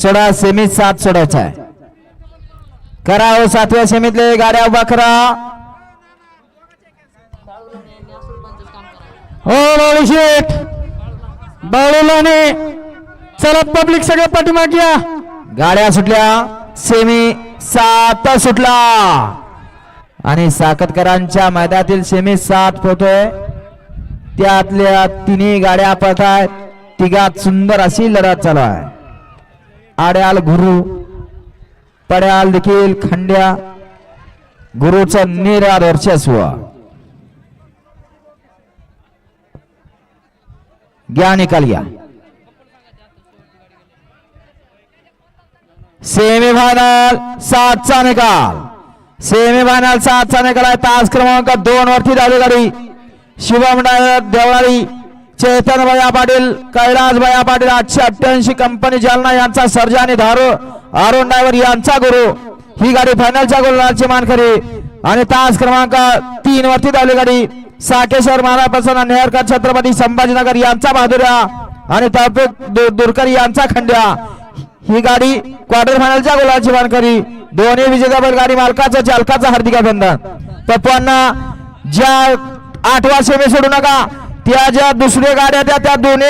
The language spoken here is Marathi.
सोडा सेमीत 7 सोडायचा आहे. करा हो 7व्या सेमीतले गाड्या उभा करा. हो बाळू शेठ बाळूलाने चला पब्लिक सगळं पाठीमागे या. गाड्या सुटल्या. सेमी 7 सुटला आणि साखतकरांच्या मैदानातील सेमी 7 पोहतोय. त्यातल्या तिन्ही गाड्या पळतायत. तिघात सुंदर अशी लढत चालू आहे. आड्याल गुरु पड्याल देखील खंड्या. गुरुचं निराद वर्चस्व. घ्या निकाल घ्या. सेमीफायनल 7 चा निकाल. सेमीफायनल 7 चा निकाल आहे. तास क्रमांक 2 वरती धावली गाडी. शिवम देवळाली, चेतन भैया पाटील, कैलास भैया पाटील 888 कंपनी जालना यांचा सर्जा आणि धारो अरुण ड्रायव्हर यांचा गुरु. ही गाडी फायनलच्या गोलंदाजची मानकरी आणि तास क्रमांक 3 वरती धावली गाडी. साकेश्वर महाराज प्रसन्न नेहरकर छत्रपती संभाजीनगर यांचा बहादुर्या आणि तौफिक दुरकर यांचा खंड्या. ही गाडी क्वार्टर फायनलच्या गोलाची मानकरी. दोन्ही विजेता बैलगाडी मालकाचं चालकाचं हार्दिक अभिनंदन. पप्पांना ज्या 8वा सेमी सोडू नका. त्या ज्या दुसऱ्या गाड्या त्या दोन्ही